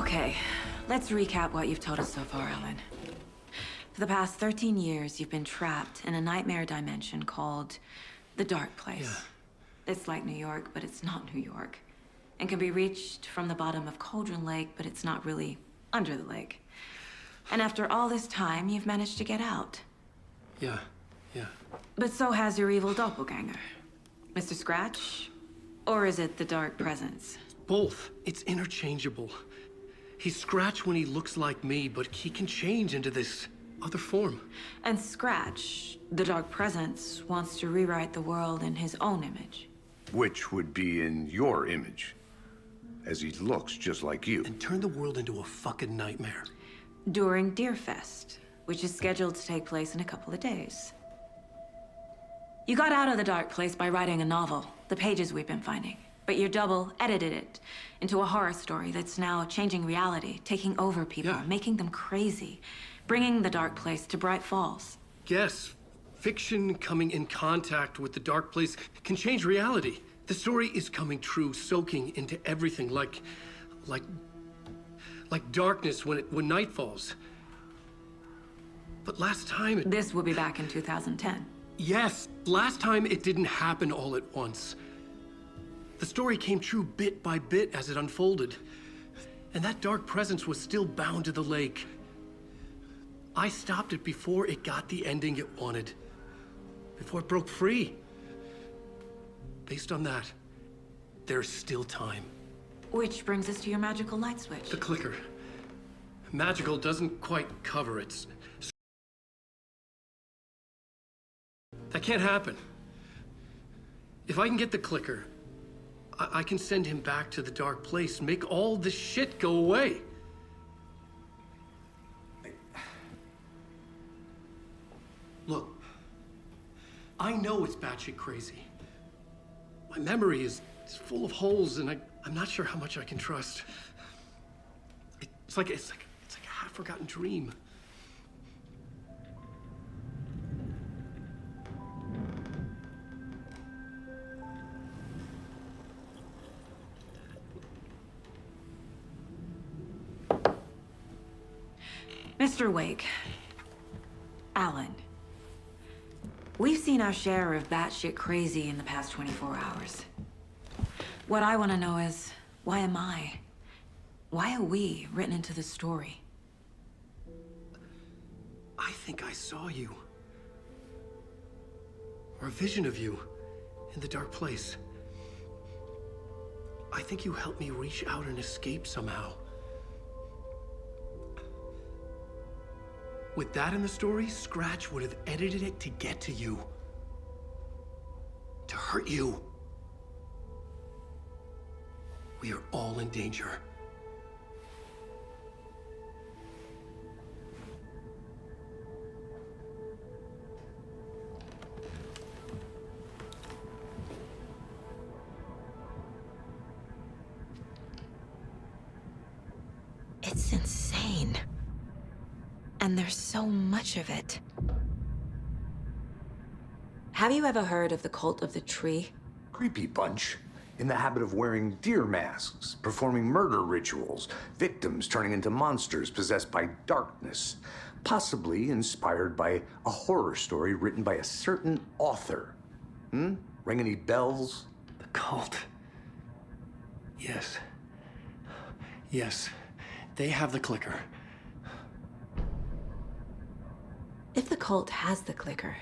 Okay, let's recap what you've told us so far, Alan. For the past 13 years, you've been trapped in a nightmare dimension called the Dark Place. Yeah. It's like New York, but it's not New York. And can be reached from the bottom of Cauldron Lake, but it's not really under the lake. And after all this time, you've managed to get out. Yeah. But so has your evil doppelganger. Mr. Scratch? Or is it the Dark Presence? Both. It's interchangeable. He's Scratch when he looks like me, but he can change into this other form. And Scratch, the Dark Presence, wants to rewrite the world in his own image. Which would be in your image, as he looks just like you. And turn the world into a fucking nightmare. During Deerfest, which is scheduled to take place in a couple of days. You got out of the Dark Place by writing a novel, the pages we've been finding. But your double edited it into a horror story that's now changing reality, taking over people, Yeah. making them crazy, bringing the Dark Place to Bright Falls. Yes, fiction coming in contact with the Dark Place can change reality. The story is coming true, soaking into everything like darkness when night falls. But last time This will be back in 2010. Yes, last time it didn't happen all at once. The story came true bit by bit as it unfolded. And that dark presence was still bound to the lake. I stopped it before it got the ending it wanted. Before it broke free. Based on that, there's still time. Which brings us to your magical light switch. The clicker. Magical doesn't quite cover it. That can't happen. If I can get the clicker, I can send him back to the Dark Place, make all this shit go away. Look, I know it's batshit crazy. My memory is full of holes, and I'm not sure how much I can trust. It's like a half-forgotten dream. Mr. Wake, Alan, we've seen our share of batshit crazy in the past 24 hours. What I want to know is, why am I? Why are we written into the story? I think I saw you. Or a vision of you in the Dark Place. I think you helped me reach out and escape somehow. With that in the story, Scratch would have edited it to get to you. To hurt you. We are all in danger. It's insane. And there's so much of it. Have you ever heard of the Cult of the Tree? Creepy bunch. In the habit of wearing deer masks, performing murder rituals, victims turning into monsters possessed by darkness, possibly inspired by a horror story written by a certain author. Ring any bells? The cult. Yes. Yes. They have the clicker. If the cult has the clicker,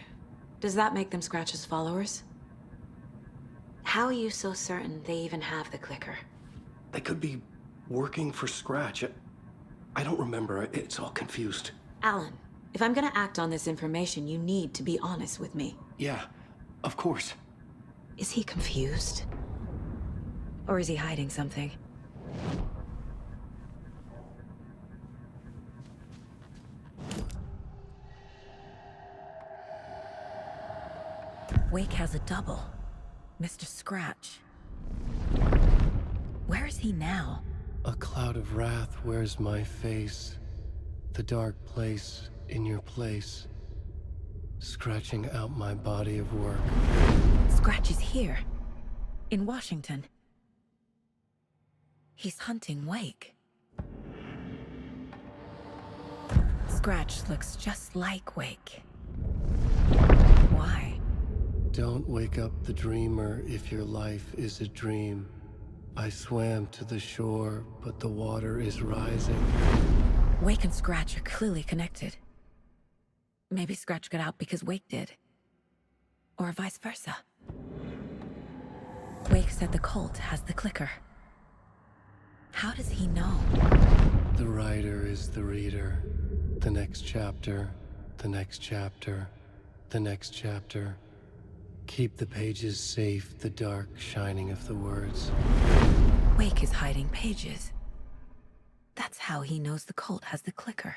does that make them Scratch's followers? How are you so certain they even have the clicker? They could be working for Scratch. I don't remember. It's all confused. Alan, if I'm gonna act on this information, you need to be honest with me. Yeah, of course. Is he confused? Or is he hiding something? Wake has a double. Mr. Scratch. Where is he now? A cloud of wrath wears my face. The dark place in your place. Scratching out my body of work. Scratch is here. In Washington. He's hunting Wake. scratch looks just like Wake. Why? Don't wake up the dreamer if your life is a dream. I swam to the shore, but the water is rising. Wake and Scratch are clearly connected. Maybe Scratch got out because Wake did. Or vice versa. Wake said the cult has the clicker. How does he know? The writer is the reader. The next chapter, the next chapter, the next chapter. Keep the pages safe, the dark shining of the words. Wake is hiding pages. That's how he knows the cult has the clicker.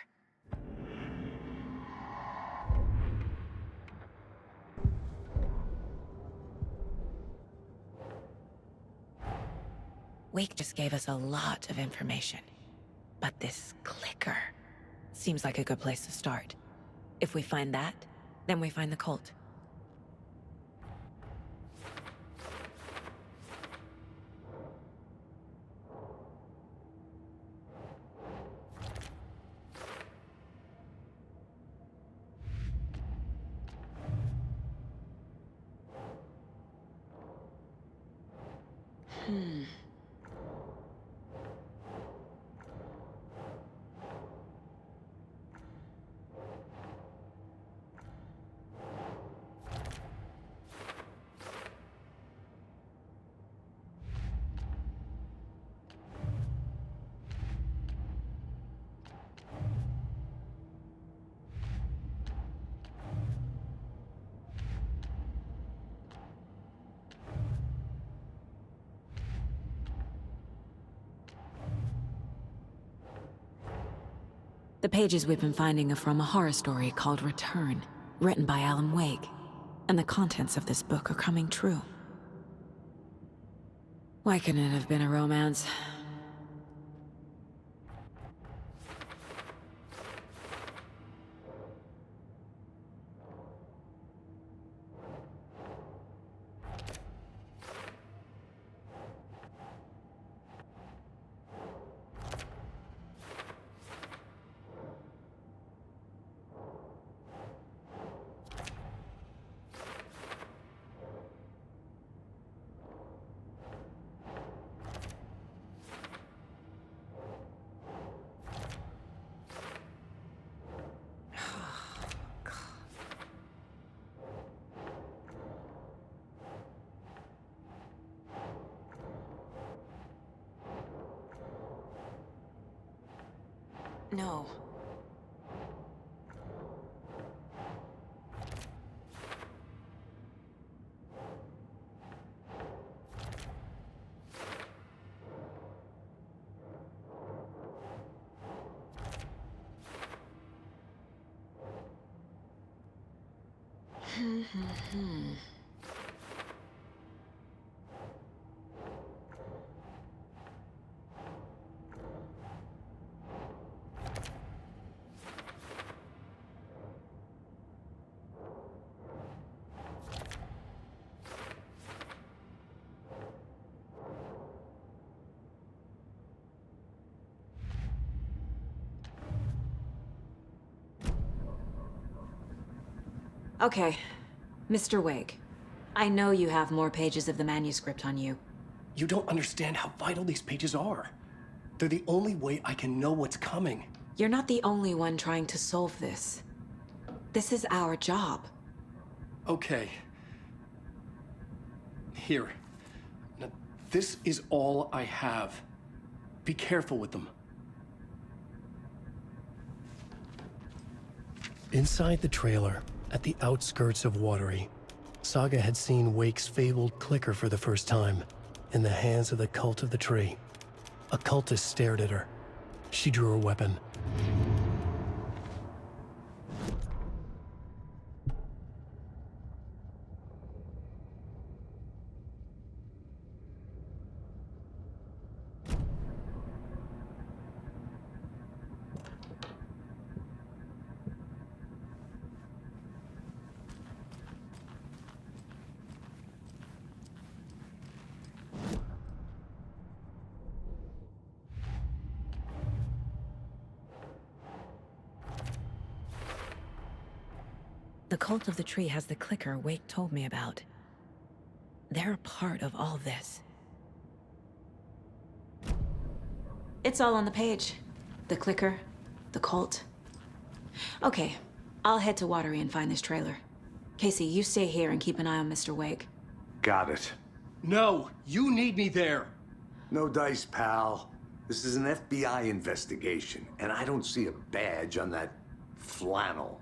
Wake just gave us a lot of information. But this clicker seems like a good place to start. If we find that, then we find the cult. The pages we've been finding are from a horror story called Return, written by Alan Wake, and the contents of this book are coming true. Why couldn't it have been a romance? No. Okay, Mr. Wake. I know you have more pages of the manuscript on you. You don't understand how vital these pages are. They're the only way I can know what's coming. You're not the only one trying to solve this. This is our job. Okay. Here. Now, this is all I have. Be careful with them. Inside the trailer, at the outskirts of Watery, Saga had seen Wake's fabled clicker for the first time, in the hands of the Cult of the Tree. A cultist stared at her. She drew her weapon. The cult of the tree has the clicker Wake told me about. They're a part of all this. It's all on the page. The clicker, the cult. Okay, I'll head to Watery and find this trailer. Casey, you stay here and keep an eye on Mr. Wake. Got it. No, you need me there. No dice, pal. This is an FBI investigation, and I don't see a badge on that flannel.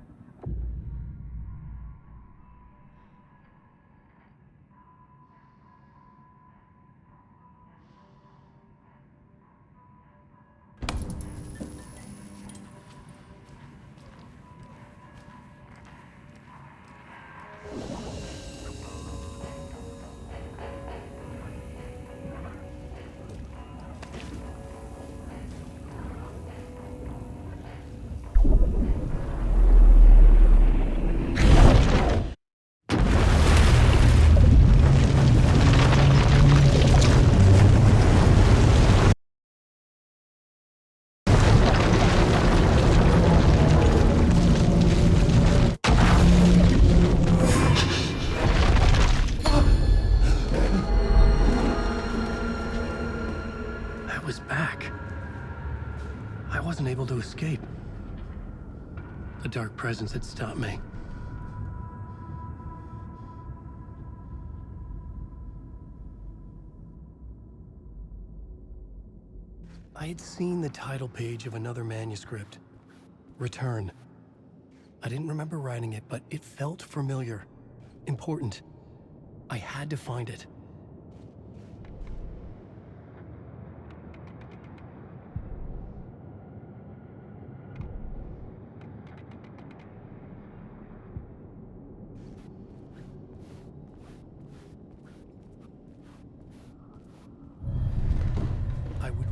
Able to escape. The dark presence had stopped me. I had seen the title page of another manuscript. Return. I didn't remember writing it, but it felt familiar. Important. I had to find it.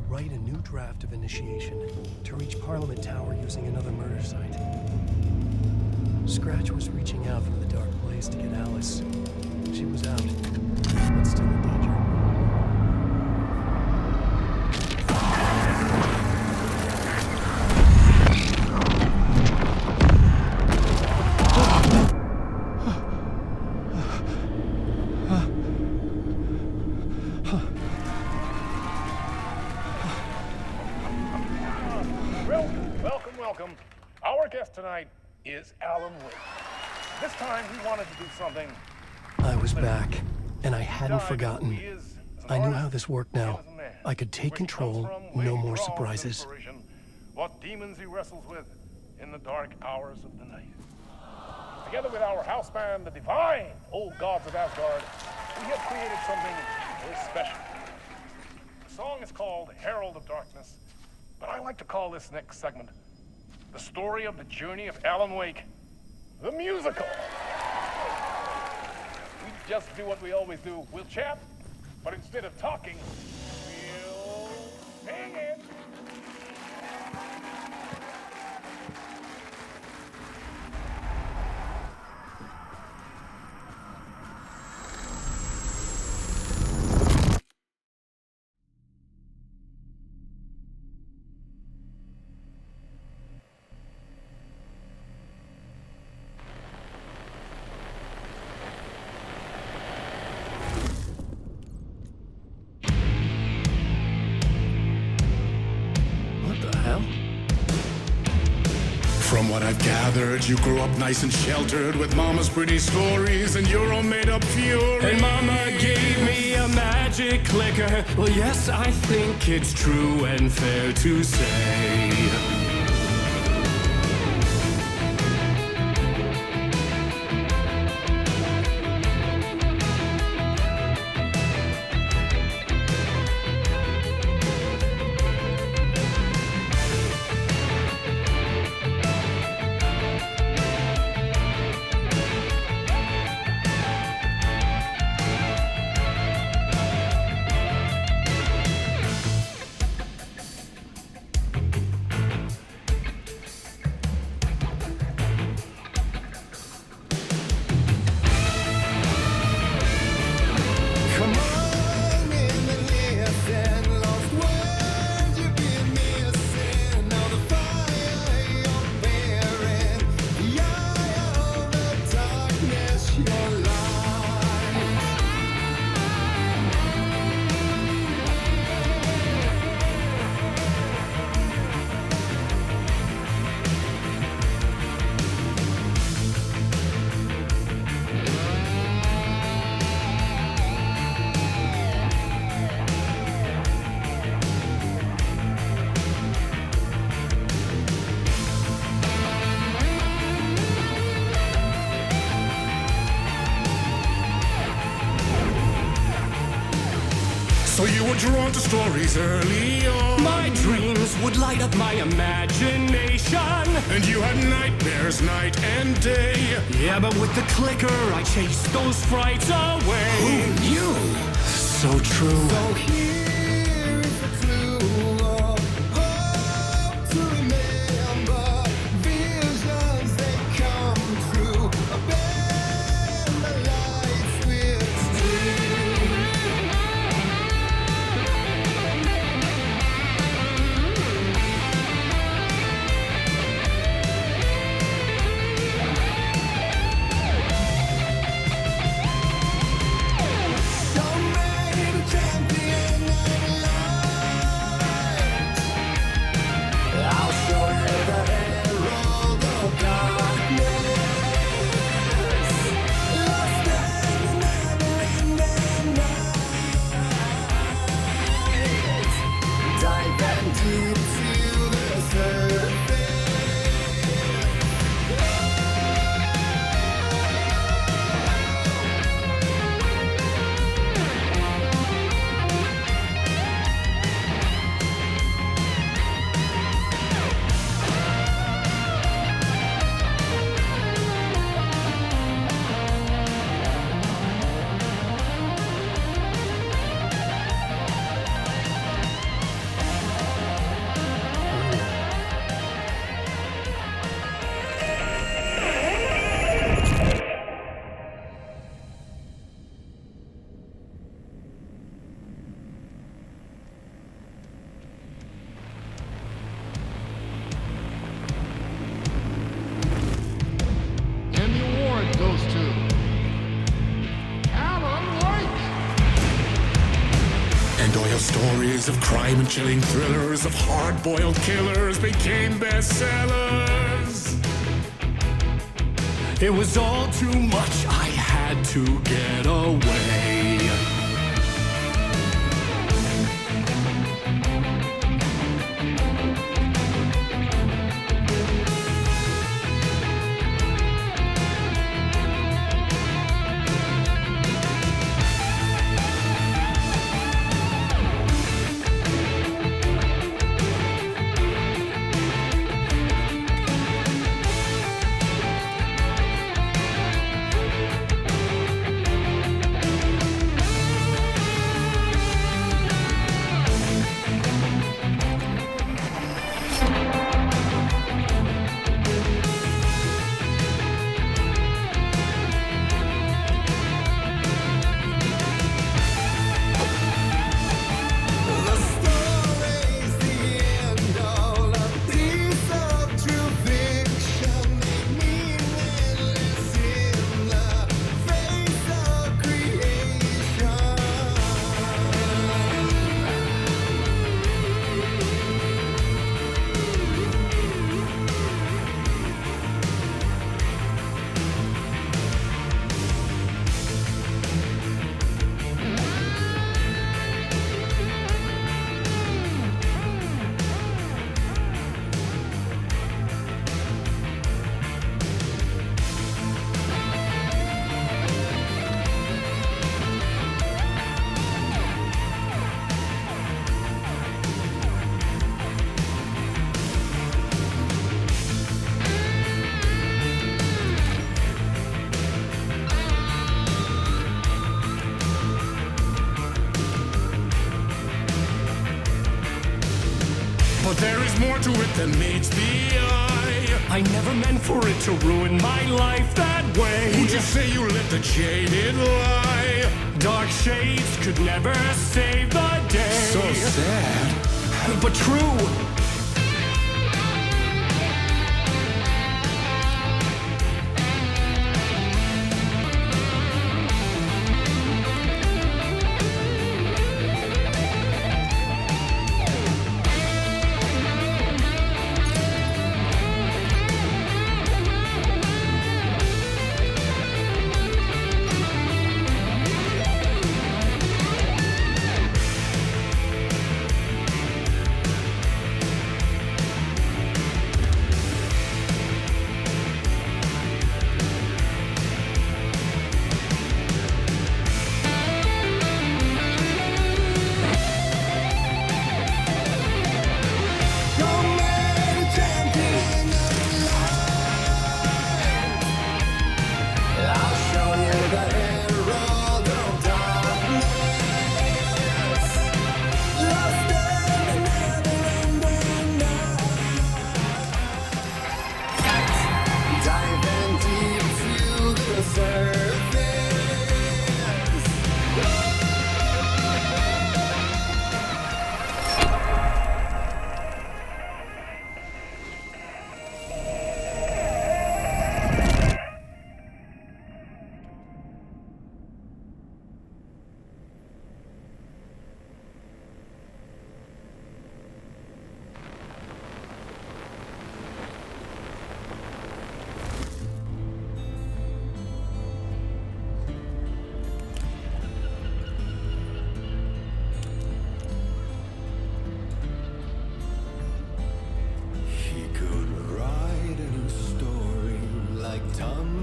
Write a new draft of initiation to reach Parliament Tower using another murder site. Scratch was reaching out from the dark place to get Alice. She was out, but still in danger. Welcome. Our guest tonight is Alan Wake. This time he wanted to do something. I was back, and I hadn't forgotten. I knew how this worked now. I could take control, no more surprises. What demons he wrestles with in the dark hours of the night. Together with our house band, the divine old gods of Asgard, we have created something very special. The song is called Herald of Darkness, but I like to call this next segment the story of the journey of Alan Wake, the musical. We just do what we always do. We'll chat, but instead of talking, we'll hang in. From what I've gathered, you grew up nice and sheltered with mama's pretty stories and your own made-up fury. And mama gave me a magic clicker. Well, yes, I think it's true and fair to say. were drawn to stories early on. My dreams would light up my imagination. And you had nightmares night and day. Yeah, but with the clicker, I chased those frights away. Who knew? So true. So here is a clue of hope to remember. Visions, they come true. Bend the lights with steel. So made a champion of light. I'll show you the herald of darkness. Lost in the never-ending night. Dive in deep to the surface. And the award goes to Alan Wake. And all your stories of crime and chilling thrillers of hard-boiled killers became bestsellers. It was all too much. I had to get away. The story's the end, all a piece of true fiction. They mean endless in the face of creation. But there is more to it than meets the eye. I never meant for it to ruin my life that way. Would you say you let the jaded lie? Dark shades could never save the day. So sad. But true.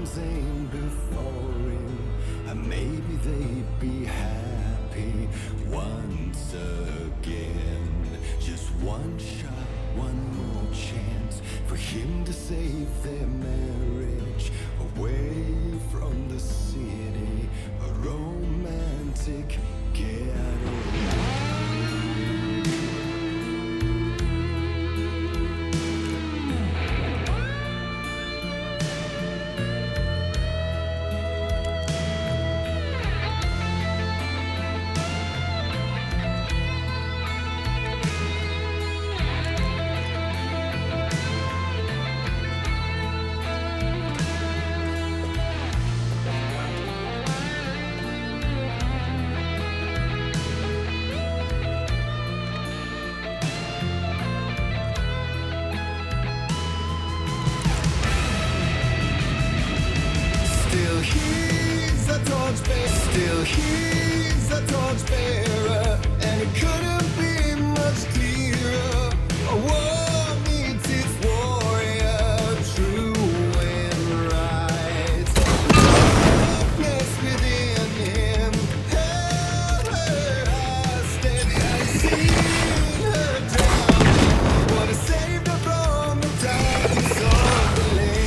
arms ain't before him, and maybe they'd be happy once again. Just one shot, one more chance for him to save their marriage away from the city, a romantic getaway. Still he's a torchbearer, and it couldn't be much clearer. A war needs its warrior, true and right. Darkness within him held her hostage. I've seen her drown. Would have saved her from the darkness of the lake.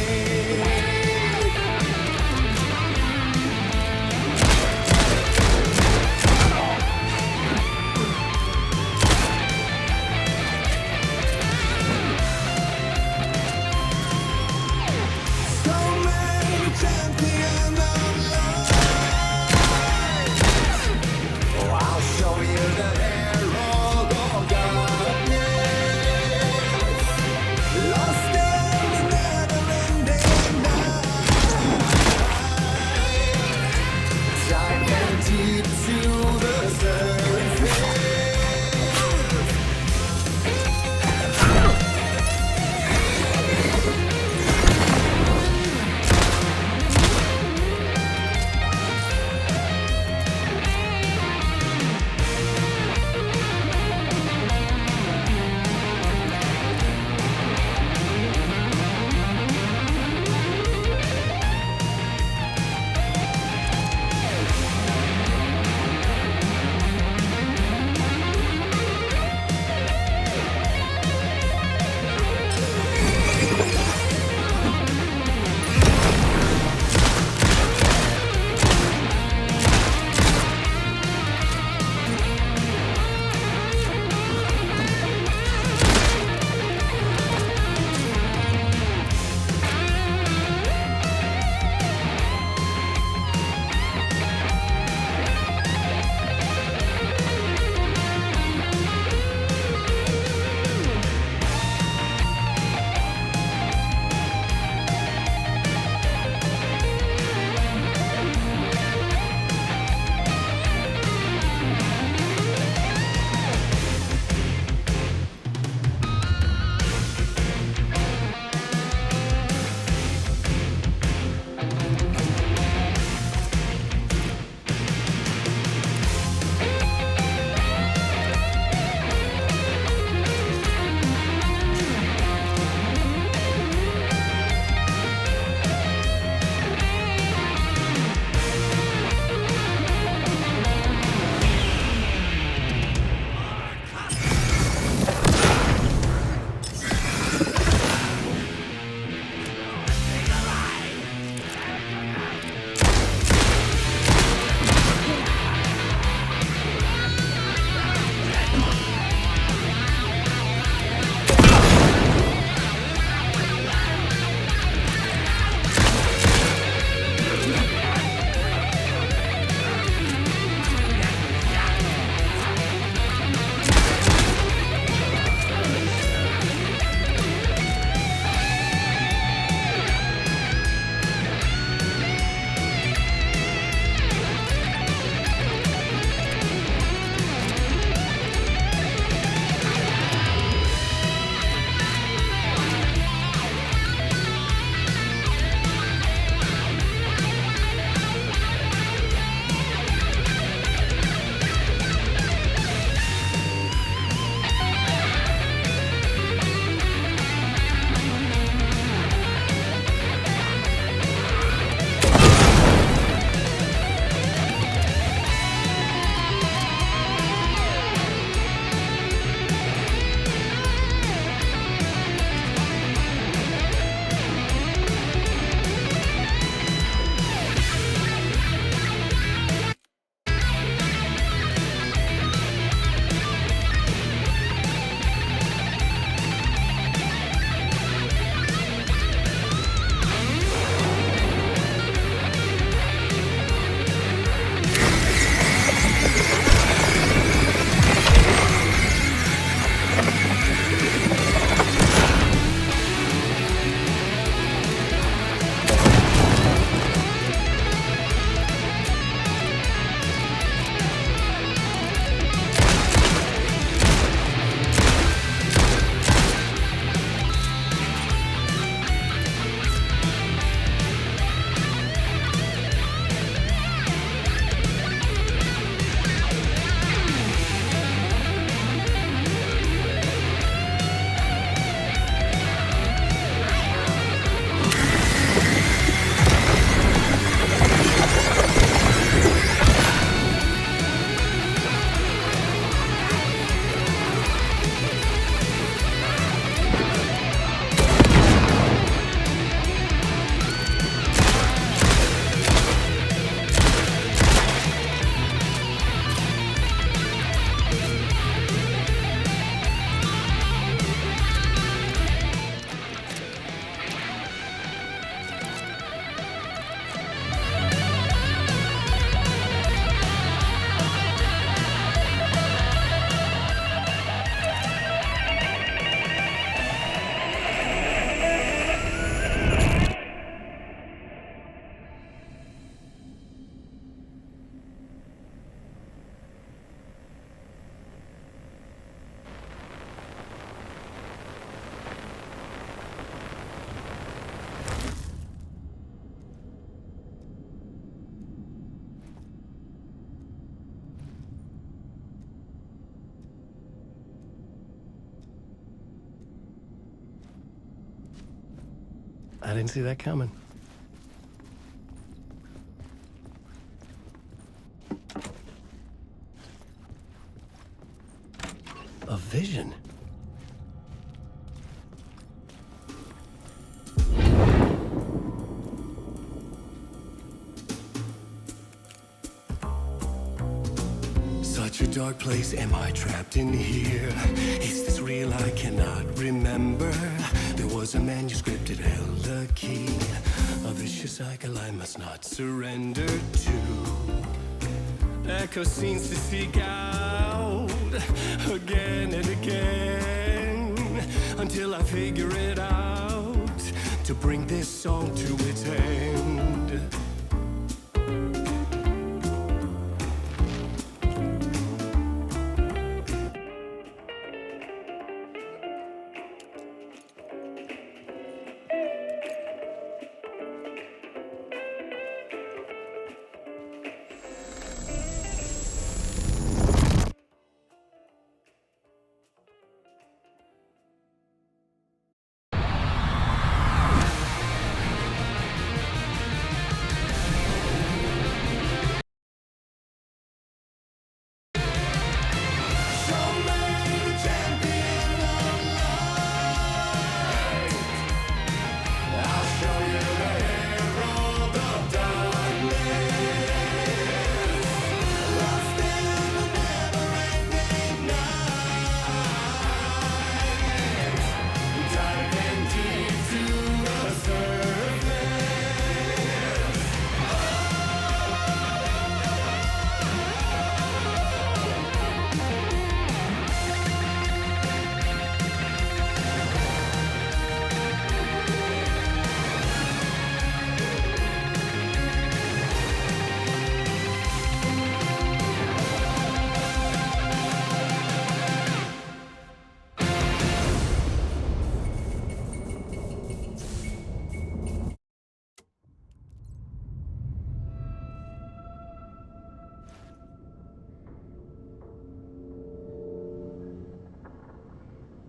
I didn't see that coming. A vision. Such a dark place, am I trapped in here? Is this real? I cannot remember. There was a manuscript, it held a key. A vicious cycle I must not surrender to. Echo scenes to seek out again and again until I figure it out to bring this song to its end.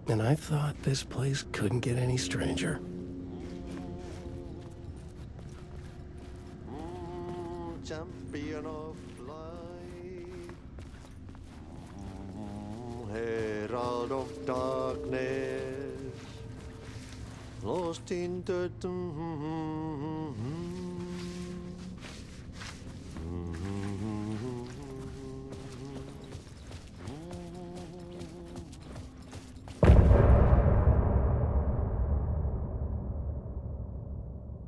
And I thought this place couldn't get any stranger. Champion of light, herald of darkness, lost in the